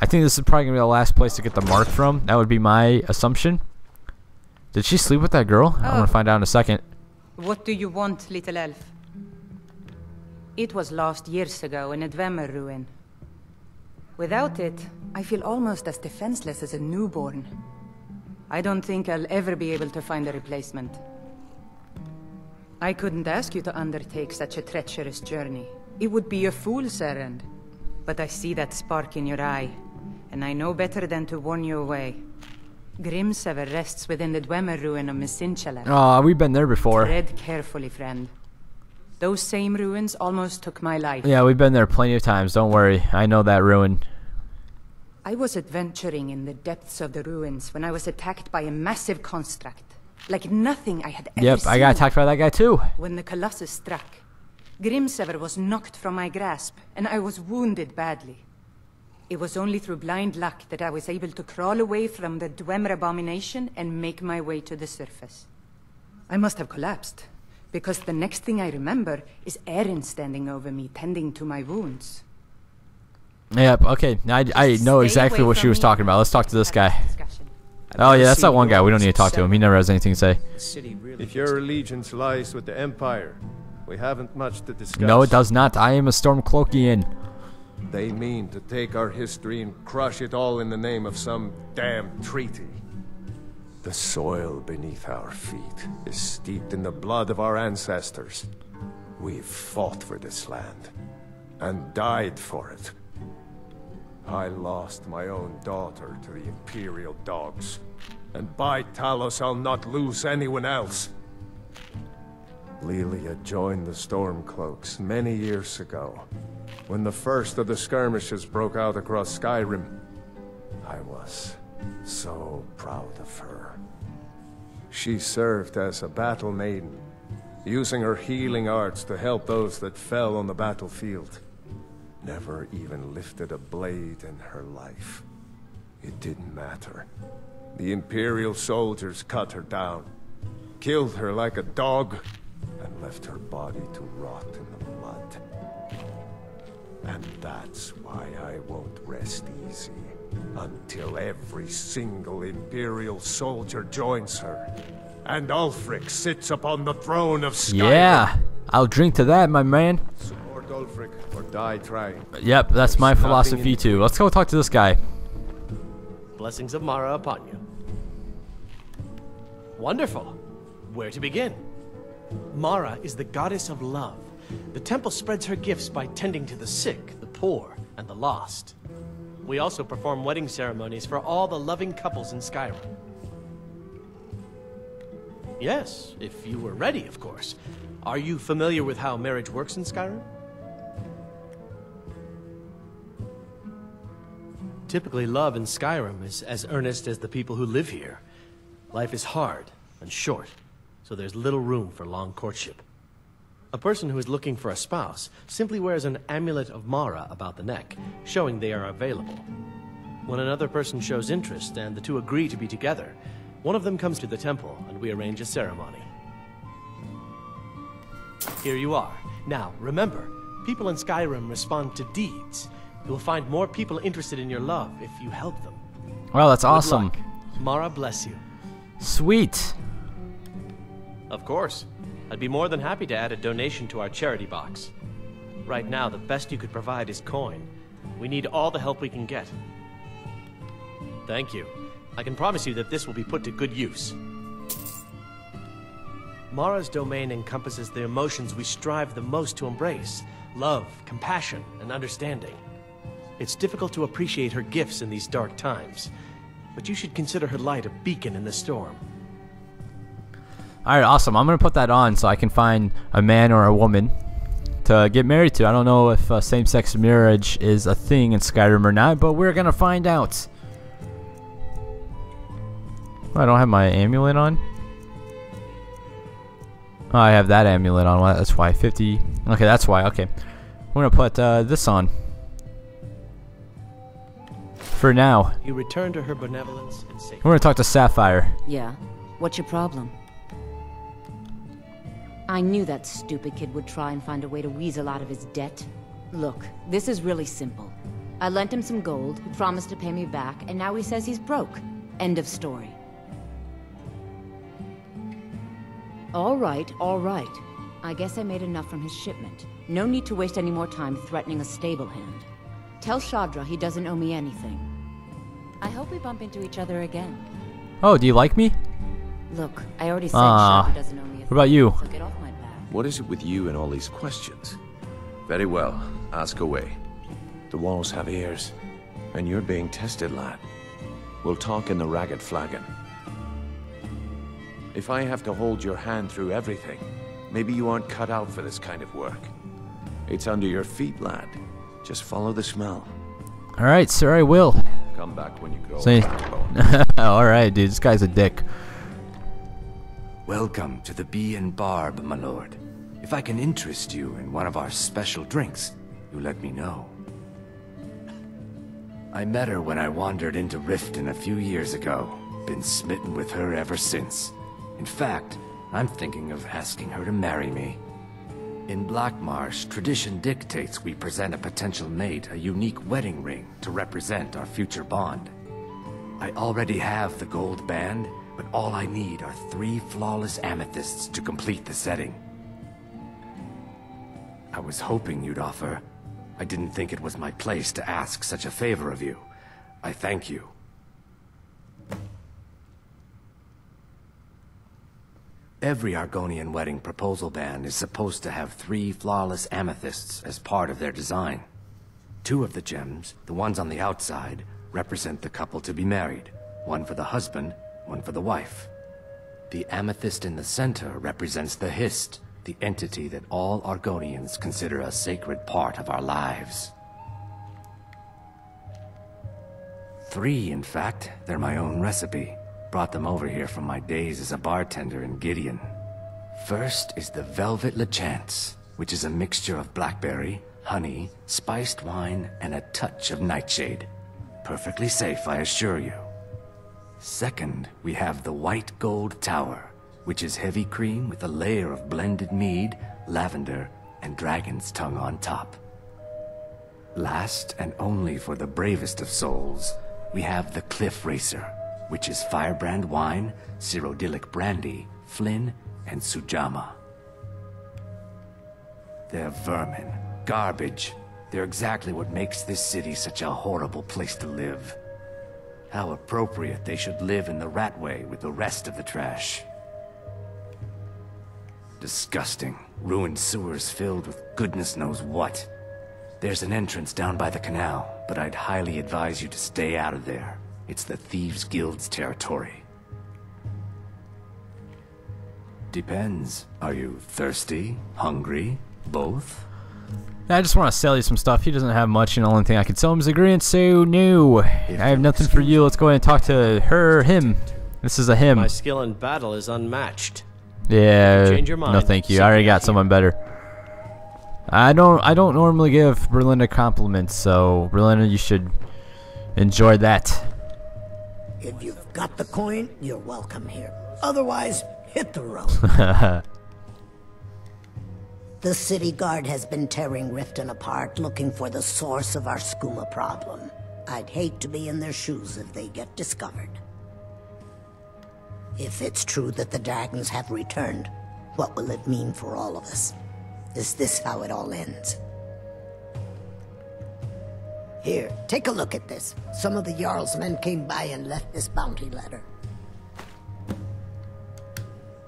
I think this is probably gonna be the last place to get the mark from. That would be my assumption. Did she sleep with that girl? I want to find out in a second. What do you want, little elf? It was lost years ago in a Dwemer ruin. Without it, I feel almost as defenseless as a newborn. I don't think I'll ever be able to find a replacement. I couldn't ask you to undertake such a treacherous journey. It would be a fool's errand. But I see that spark in your eye, and I know better than to warn you away. Grimsever rests within the Dwemer ruin of Miscellaneous. Oh, we've been there before. Tread carefully, friend. Those same ruins almost took my life. Yeah, we've been there plenty of times. Don't worry. I know that ruin. I was adventuring in the depths of the ruins when I was attacked by a massive construct. Like nothing I had ever seen. Yep, I got attacked by that guy too. When the Colossus struck, Grimsever was knocked from my grasp, and I was wounded badly. It was only through blind luck that I was able to crawl away from the Dwemer abomination and make my way to the surface. I must have collapsed, because the next thing I remember is Erin standing over me, tending to my wounds. Yep, okay. I know exactly what she was talking about. Let's talk to this guy. Oh yeah, that's that one guy. We don't need to talk to him. He never has anything to say. If your allegiance lies with the Empire, we haven't much to discuss. No, it does not. I am a Stormcloakian. They mean to take our history and crush it all in the name of some damn treaty. The soil beneath our feet is steeped in the blood of our ancestors. We've fought for this land and died for it. I lost my own daughter to the Imperial dogs, and by Talos I'll not lose anyone else. Lilia joined the Stormcloaks many years ago, when the first of the skirmishes broke out across Skyrim. I was so proud of her. She served as a battle maiden, using her healing arts to help those that fell on the battlefield. Never even lifted a blade in her life. It didn't matter. The Imperial soldiers cut her down, killed her like a dog, and left her body to rot in the mud. And that's why I won't rest easy until every single Imperial soldier joins her, and Ulfric sits upon the throne of Skyrim. Yeah, I'll drink to that, my man. Support Ulfric or die trying. Yep, that's my philosophy too. Let's go talk to this guy. Blessings of Mara upon you. Wonderful. Where to begin? Mara is the goddess of love. The temple spreads her gifts by tending to the sick, the poor, and the lost. We also perform wedding ceremonies for all the loving couples in Skyrim. Yes, if you were ready, of course. Are you familiar with how marriage works in Skyrim? Typically, love in Skyrim is as earnest as the people who live here. Life is hard and short, so there's little room for long courtship. A person who is looking for a spouse simply wears an amulet of Mara about the neck, showing they are available. When another person shows interest and the two agree to be together, one of them comes to the temple and we arrange a ceremony. Here you are. Now, remember, people in Skyrim respond to deeds. You will find more people interested in your love if you help them. Well, that's Good awesome. luck. Mara bless you. Sweet. Of course. I'd be more than happy to add a donation to our charity box. Right now, the best you could provide is coin. We need all the help we can get. Thank you. I can promise you that this will be put to good use. Mara's domain encompasses the emotions we strive the most to embrace: love, compassion, and understanding. It's difficult to appreciate her gifts in these dark times, but you should consider her light a beacon in the storm. Alright, awesome. I'm going to put that on so I can find a man or a woman to get married to. I don't know if same-sex marriage is a thing in Skyrim or not, but we're going to find out. Oh, I don't have my amulet on. Oh, I have that amulet on. Well, that's why. 50. Okay, that's why. Okay. We're going to put this on. For now. You return to her benevolence and safety. We're going to talk to Sapphire. Yeah. What's your problem? I knew that stupid kid would try and find a way to weasel out of his debt. Look, this is really simple. I lent him some gold, he promised to pay me back, and now he says he's broke. End of story. All right, all right. I guess I made enough from his shipment. No need to waste any more time threatening a stable hand. Tell Shadra he doesn't owe me anything. I hope we bump into each other again. Oh, do you like me? Look, I already said Shadra doesn't owe me a What about you? so get off my back. What is it with you and all these questions? Very well, ask away. The walls have ears, and you're being tested, lad. We'll talk in the Ragged Flagon. If I have to hold your hand through everything, maybe you aren't cut out for this kind of work. It's under your feet, lad. Just follow the smell. Alright, sir, I will. Come back when you go. Say- Alright, dude, this guy's a dick. Welcome to the Bee and Barb, my lord. If I can interest you in one of our special drinks, you let me know. I met her when I wandered into Riften a few years ago. Been smitten with her ever since. In fact, I'm thinking of asking her to marry me. In Blackmarsh, tradition dictates we present a potential mate a unique wedding ring to represent our future bond. I already have the gold band, but all I need are 3 flawless amethysts to complete the setting. I was hoping you'd offer. I didn't think it was my place to ask such a favor of you. I thank you. Every Argonian wedding proposal band is supposed to have 3 flawless amethysts as part of their design. 2 of the gems, the ones on the outside, represent the couple to be married. 1 for the husband, 1 for the wife. The amethyst in the center represents the Hist, the entity that all Argonians consider a sacred part of our lives. 3, in fact. They're my own recipe. Brought them over here from my days as a bartender in Gideon. First is the Velvet Lechance, which is a mixture of blackberry, honey, spiced wine, and a touch of nightshade. Perfectly safe, I assure you. Second, we have the White Gold Tower, which is heavy cream with a layer of blended mead, lavender, and dragon's tongue on top. Last, and only for the bravest of souls, we have the Cliff Racer, which is firebrand wine, Cyrodiilic brandy, Flynn, and Sujamma. They're vermin, garbage. They're exactly what makes this city such a horrible place to live. How appropriate they should live in the Ratway with the rest of the trash. Disgusting. Ruined sewers filled with goodness knows what. There's an entrance down by the canal, but I'd highly advise you to stay out of there. It's the Thieves' Guild's territory. Depends. Are you thirsty? Hungry? Both? I just want to sell you some stuff. He doesn't have much, and the only thing I can sell him is ingredients, so no. I have nothing for you. Let's go ahead and talk to him. This is a him. My skill in battle is unmatched. Yeah, Change your mind. no thank you. I already got someone better. I don't normally give Berlinda compliments, so Berlinda, you should enjoy that. If you've got the coin, you're welcome here. Otherwise, hit the road. The city guard has been tearing Riften apart, looking for the source of our skooma problem. I'd hate to be in their shoes if they get discovered. If it's true that the dragons have returned, what will it mean for all of us? Is this how it all ends? Here, take a look at this. Some of the Jarl's men came by and left this bounty letter.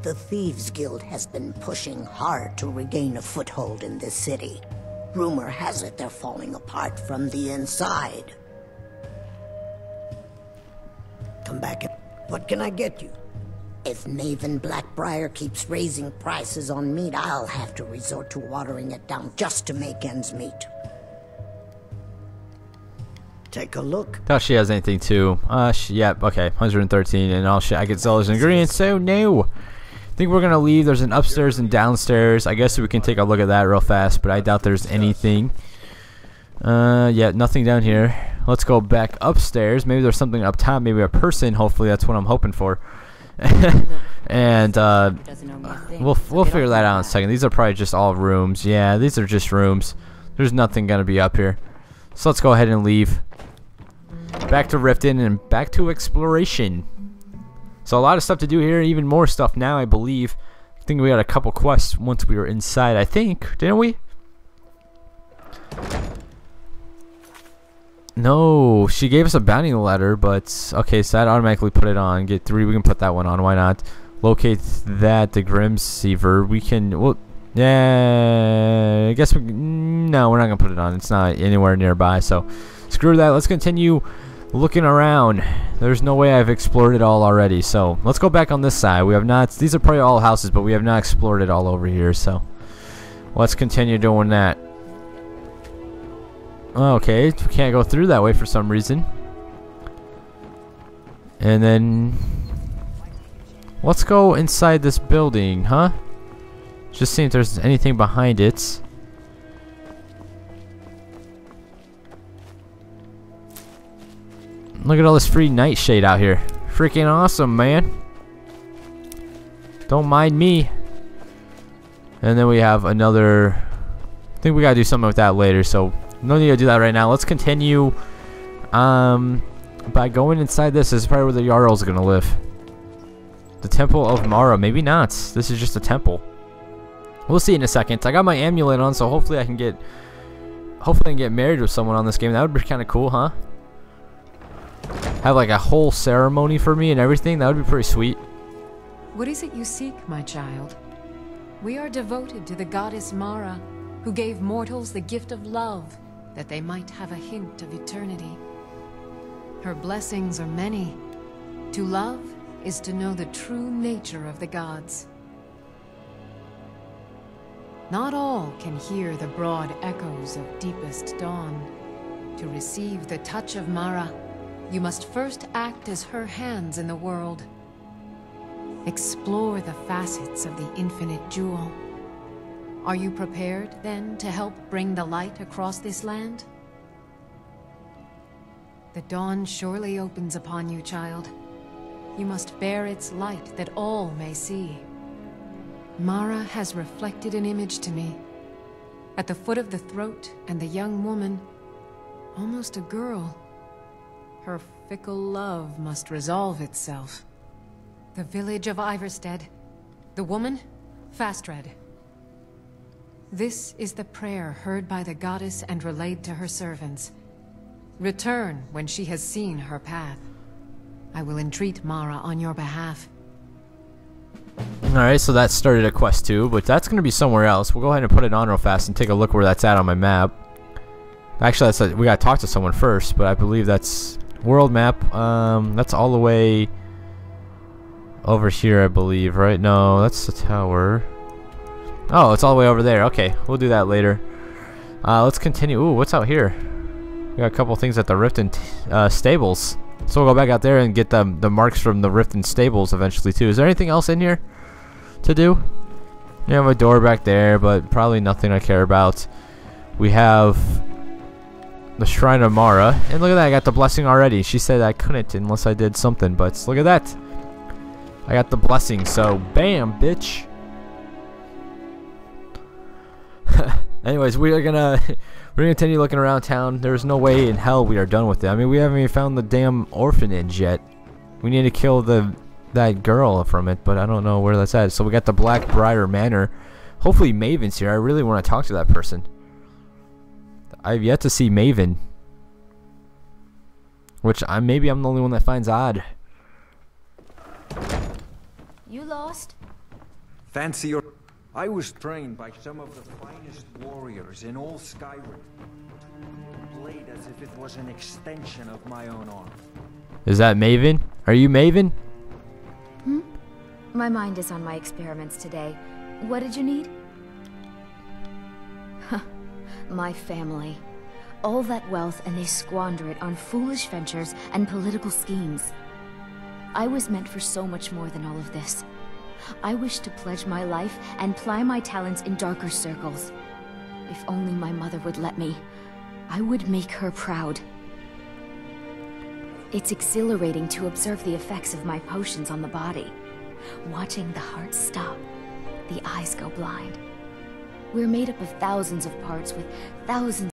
The Thieves' Guild has been pushing hard to regain a foothold in this city. Rumor has it they're falling apart from the inside. Come back and... What can I get you? If Maven Blackbriar keeps raising prices on meat, I'll have to resort to watering it down just to make ends meet. Take a look. Doubt she has anything too. Yep, okay, 113, and all shit. I can sell those ingredients, so no. I think we're gonna leave. There's an upstairs and downstairs. I guess we can take a look at that real fast, but I doubt there's anything. Yeah, nothing down here. Let's go back upstairs. Maybe there's something up top. Maybe a person. Hopefully, that's what I'm hoping for. And we'll figure that out in a second. These are probably just all rooms. Yeah, these are just rooms. There's nothing gonna be up here. So let's go ahead and leave. Back to Riften and back to exploration. So a lot of stuff to do here, even more stuff now, I believe. I think we got a couple quests once we were inside, I think. Didn't we? No, she gave us a bounty letter, but okay, so that automatically put it on. Get 3, we can put that one on, why not? Locate that, the Grimsiever. We can, well, yeah, I guess no, we're not gonna put it on. It's not anywhere nearby, so screw that. Let's continue looking around. There's no way I've explored it all already, so let's go back on this side. We have not, these are probably all houses, but we have not explored it all over here, so let's continue doing that. Okay, we can't go through that way for some reason. And then let's go inside this building, huh? Just see if there's anything behind it. Look at all this free nightshade out here. Freaking awesome, man. Don't mind me. And then we have another, I think we gotta do something with that later, so no need to do that right now. Let's continue by going inside this. This is probably where the Jarl's gonna live. The Temple of Mara. Maybe not. This is just a temple. We'll see in a second. I got my amulet on, so hopefully I can get married with someone on this game. That would be kind of cool, huh? Have like a whole ceremony for me and everything. That would be pretty sweet. What is it you seek, my child? We are devoted to the goddess Mara, who gave mortals the gift of love, that they might have a hint of eternity. Her blessings are many. To love is to know the true nature of the gods. Not all can hear the broad echoes of deepest dawn. To receive the touch of Mara, you must first act as her hands in the world. Explore the facets of the infinite jewel. Are you prepared, then, to help bring the light across this land? The dawn surely opens upon you, child. You must bear its light that all may see. Mara has reflected an image to me. At the foot of the throat and the young woman, almost a girl. Her fickle love must resolve itself. The village of Iverstead. The woman, Fastred. This is the prayer heard by the goddess and relayed to her servants. Return when she has seen her path. I will entreat Mara on your behalf. Alright, so that started a quest too, but that's going to be somewhere else. We'll go ahead and put it on real fast and take a look where that's at on my map. Actually, we got to talk to someone first, but I believe that's world map. That's all the way over here, I believe, right? No, that's the tower. Oh, it's all the way over there. Okay, we'll do that later. Let's continue. Ooh, what's out here? We got a couple things at the Riften stables. So we'll go back out there and get the marks from the Riften stables eventually too. Is there anything else in here to do? We have a door back there, but probably nothing I care about. We have the Shrine of Mara. And look at that, I got the blessing already. She said I couldn't unless I did something, but look at that. I got the blessing, so bam, bitch. Anyways, we're gonna continue looking around town. There's no way in hell we are done with it. I mean, we haven't even found the damn orphanage yet. We need to kill that girl from it, but I don't know where that's at. So we got the Blackbriar Manor. Hopefully Maven's here. I really want to talk to that person. I've yet to see Maven, which maybe I'm the only one that finds odd. You lost? Fancy your... I was trained by some of the finest warriors in all Skyrim. Played as if it was an extension of my own arm. Is that Maven? Are you Maven? My mind is on my experiments today. What did you need? My family. All that wealth and they squander it on foolish ventures and political schemes. I was meant for so much more than all of this. I wish to pledge my life and ply my talents in darker circles. If only my mother would let me, I would make her proud. It's exhilarating to observe the effects of my potions on the body. Watching the heart stop, the eyes go blind. We're made up of thousands of parts with thousands